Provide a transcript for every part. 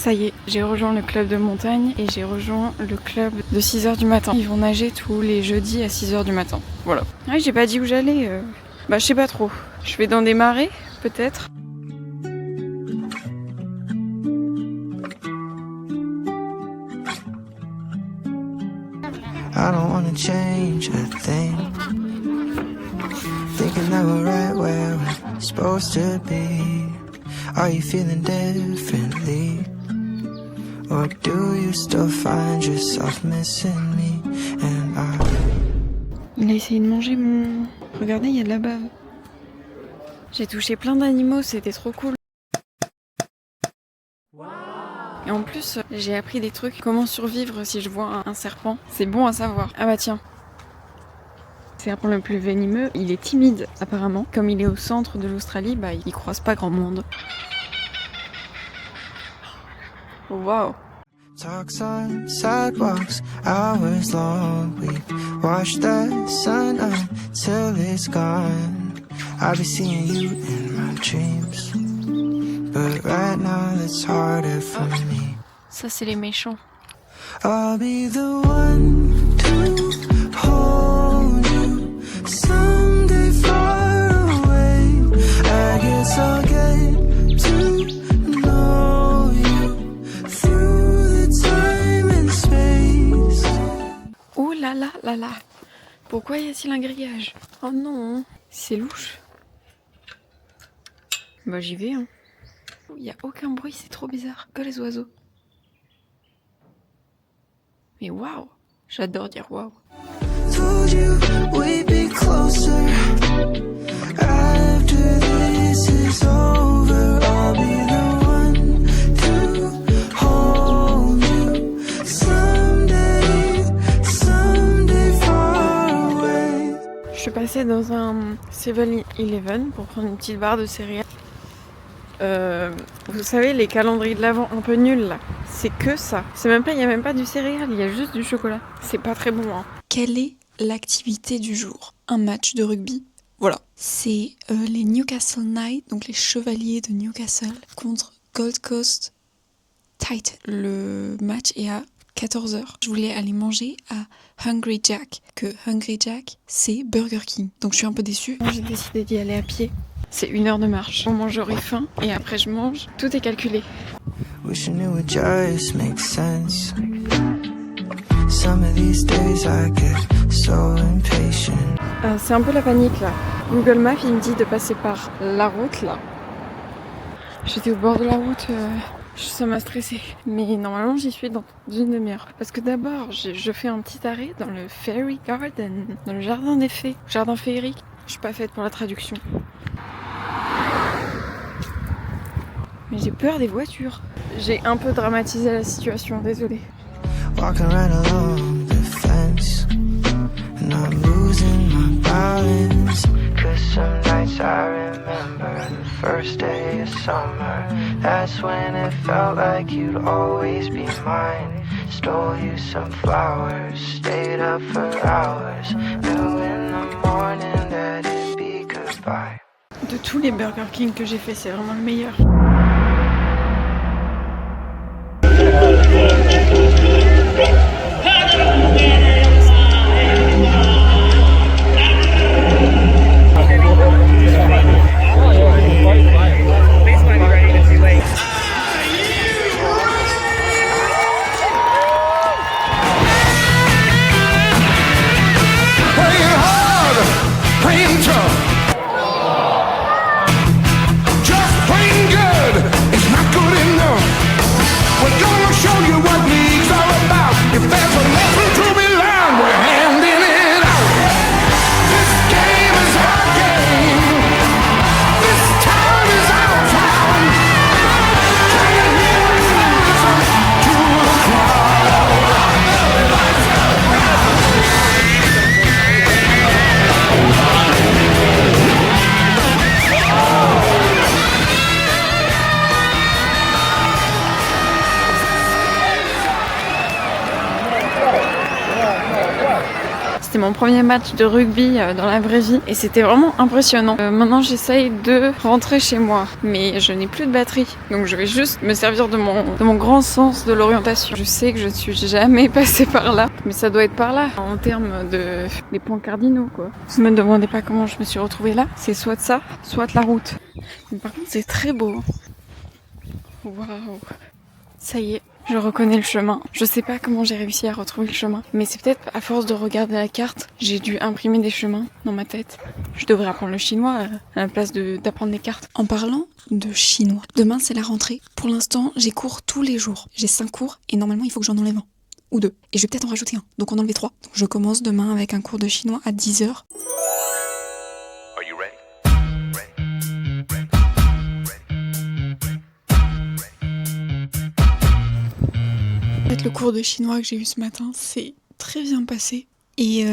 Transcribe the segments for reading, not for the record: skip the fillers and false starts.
Ça y est, j'ai rejoint le club de montagne et j'ai rejoint le club de 6h du matin. Ils vont nager tous les jeudis à 6h du matin. Voilà. Ouais, j'ai pas dit où j'allais. Bah, je sais pas trop. Je vais dans des marais, peut-être. I don't wanna change a thing. Thinking that we're right where we're supposed to be. Are you feeling differently? Or do you still find yourself missing me? And Il a essayé de manger mon... Regardez, il y a de la bave. J'ai touché plein d'animaux, c'était trop cool. Et en plus, j'ai appris des trucs. Comment survivre si je vois un serpent. C'est bon à savoir. Ah bah tiens. Le serpent le plus venimeux, il est timide apparemment. Comme il est au centre de l'Australie, bah il croise pas grand monde. Waouh. talks on sidewalks, hours long. We watch the sun until it's gone. I'll be seeing you in my dreams, but right now it's harder for me. Ça c'est les méchants. I'll be the one to hold you someday far away. I guess I'll get to know you through the time and space. Oh là là là là. Pourquoi y a-t-il un grillage? Oh non, c'est louche. Bah j'y vais hein. Il y a aucun bruit, c'est trop bizarre. Que les oiseaux. Mais waouh, j'adore dire waouh. Told you we'd be closer. After this is over, I'll be the one to hold you someday far away. Je suis passée dans un 7-Eleven pour prendre une petite barre de céréales. Vous savez, les calendriers de l'Avent un peu nuls là, c'est que ça. C'est même pas, il y a même pas du céréal, il y a juste du chocolat. C'est pas très bon hein. Quelle est l'activité du jour? Un match de rugby. Voilà. C'est les Newcastle Knights, donc les chevaliers de Newcastle, contre Gold Coast Titans. Le match est à 14h. Je voulais aller manger à Hungry Jack. Que Hungry Jack, c'est Burger King. Donc je suis un peu déçue. J'ai décidé d'y aller à pied. C'est 1 heure de marche. Au moment j'aurai faim et après je mange. Tout est calculé. Wishing it would just make sense. Some of these days I get so impatient. C'est un peu la panique là. Google Maps il me dit de passer par la route là. J'étais au bord de la route, ça m'a stressée. Mais normalement j'y suis dans une demi-heure. Parce que d'abord je fais un petit arrêt dans le Fairy Garden, dans le jardin des fées, jardin féerique. Je suis pas faite pour la traduction. Mais j'ai peur des voitures. J'ai un peu dramatisé la situation, désolée. Walking right along the fence, and I'm losing my balance. 'Cause some nights I remember the first day of summer. That's when it felt like you'd always be mine. Stole you some flowers, stayed up for hours. Knew in the morning that it'd be goodbye. De tous les Burger King que j'ai fait, c'est vraiment le meilleur. Just plain good. C'était mon premier match de rugby dans la vraie vie et c'était vraiment impressionnant. Maintenant j'essaye de rentrer chez moi, mais je n'ai plus de batterie. Donc je vais juste me servir de mon grand sens de l'orientation. Je sais que je ne suis jamais passée par là, mais ça doit être par là en termes de des points cardinaux quoi. Ne me demandez pas comment je me suis retrouvée là. C'est soit ça, soit la route. Mais par contre c'est très beau. Waouh. Ça y est, je reconnais le chemin. Je sais pas comment j'ai réussi à retrouver le chemin, mais c'est peut-être à force de regarder la carte, j'ai dû imprimer des chemins dans ma tête. Je devrais apprendre le chinois à la place d'apprendre les cartes. En parlant de chinois, demain c'est la rentrée. Pour l'instant, j'ai cours tous les jours. J'ai 5 cours et normalement il faut que j'en enlève un. Ou 2. Et je vais peut-être en rajouter un. Donc on enlève 3. Donc je commence demain avec un cours de chinois à 10h. En fait, le cours de chinois que j'ai eu ce matin, c'est très bien passé. Et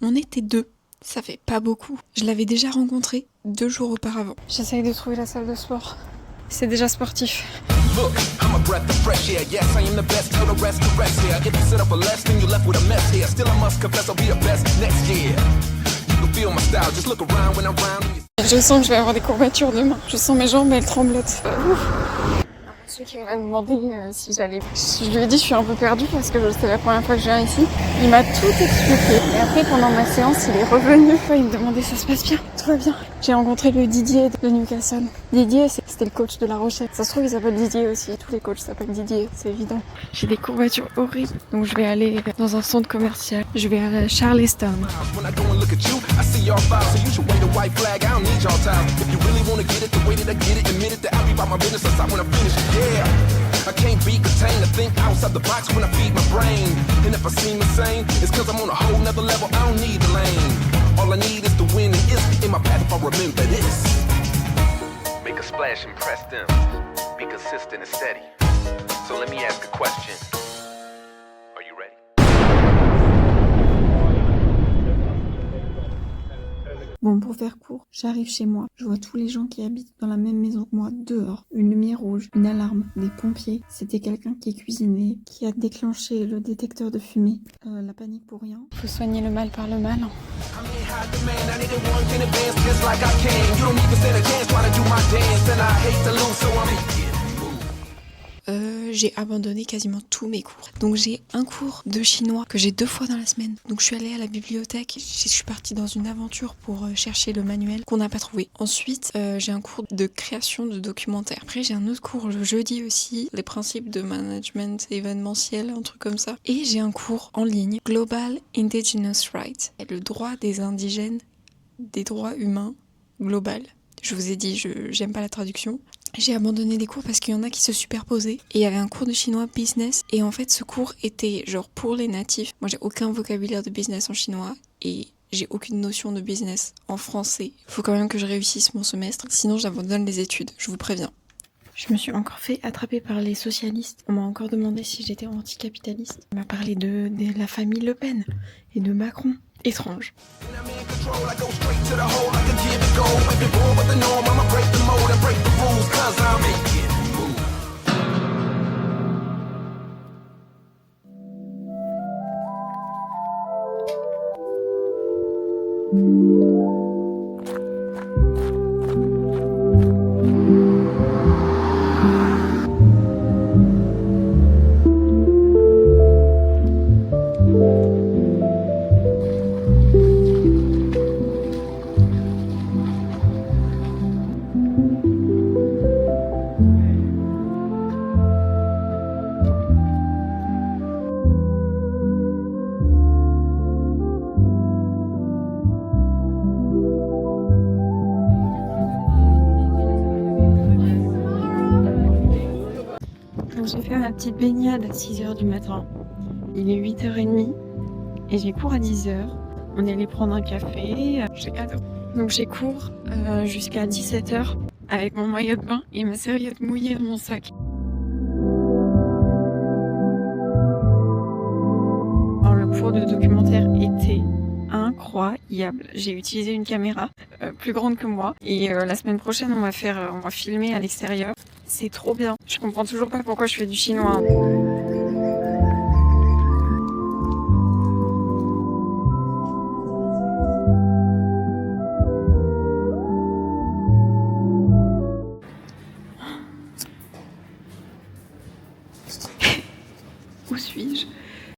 on était 2. Ça fait pas beaucoup. Je l'avais déjà rencontré 2 jours auparavant. J'essaye de trouver la salle de sport. C'est déjà sportif. Look, I'm a breath of fresh air. Yes, I am the best. Tell the rest to rest here. If you sit up for less, then you're left with a mess here. Still, I must confess, I'll be the best next year. You can feel my style. Just look around when I'm round. Je sens que je vais avoir des courbatures demain. Je sens mes jambes, elles tremblotent. Celui qui m'a demandé si j'allais... Je lui ai dit je suis un peu perdue parce que c'est la première fois que je viens ici. Il m'a tout expliqué. Et après, pendant ma séance, il est revenu. Il me demandait ça se passe bien, tout va bien. J'ai rencontré le Didier de Newcastle. Didier, c'était le coach de La Rochelle. Ça se trouve, il s'appelle Didier aussi. Tous les coachs s'appellent Didier, c'est évident. J'ai des courbatures horribles. Donc je vais aller dans un centre commercial. Je vais à Charleston. I can't be contained to think outside the box when I feed my brain. And if I seem insane, it's cause I'm on a whole nother level, I don't need the lane. All I need is to win and it's in my path if I remember this. Make a splash and press them. Be consistent and steady. So let me ask a question. Are you ready? Bon, pour faire court, j'arrive chez moi. Je vois tous les gens qui habitent dans la même maison que moi dehors. Une lumière rouge, une alarme, des pompiers. C'était quelqu'un qui cuisinait, qui a déclenché le détecteur de fumée. La panique pour rien. Faut soigner le mal par le mal. J'ai abandonné quasiment tous mes cours. Donc j'ai un cours de chinois que j'ai 2 fois dans la semaine. Donc je suis allée à la bibliothèque, je suis partie dans une aventure pour chercher le manuel qu'on n'a pas trouvé. Ensuite, j'ai un cours de création de documentaire. Après, j'ai un autre cours le jeudi aussi, les principes de management événementiel, un truc comme ça. Et j'ai un cours en ligne, Global Indigenous Rights, le droit des indigènes, des droits humains global. Je vous ai dit, j'aime pas la traduction. J'ai abandonné des cours parce qu'il y en a qui se superposaient. Et il y avait un cours de chinois business. Et en fait, ce cours était genre pour les natifs. Moi, j'ai aucun vocabulaire de business en chinois. Et j'ai aucune notion de business en français. Faut quand même que je réussisse mon semestre. Sinon, j'abandonne les études. Je vous préviens. Je me suis encore fait attraper par les socialistes. On m'a encore demandé si j'étais anticapitaliste. On m'a parlé de la famille Le Pen et de Macron. Étrange. J'ai fait ma petite baignade à 6h du matin. Il est 8h30 et j'ai cours à 10h. On est allé prendre un café. J'ai adoré. Donc j'ai cours jusqu'à 17h avec mon maillot de bain et ma serviette mouillée dans mon sac. Alors, le cours de documentaire était incroyable. J'ai utilisé une caméra plus grande que moi et la semaine prochaine on va filmer à l'extérieur. C'est trop bien. Je comprends toujours pas pourquoi je fais du chinois. Où suis-je?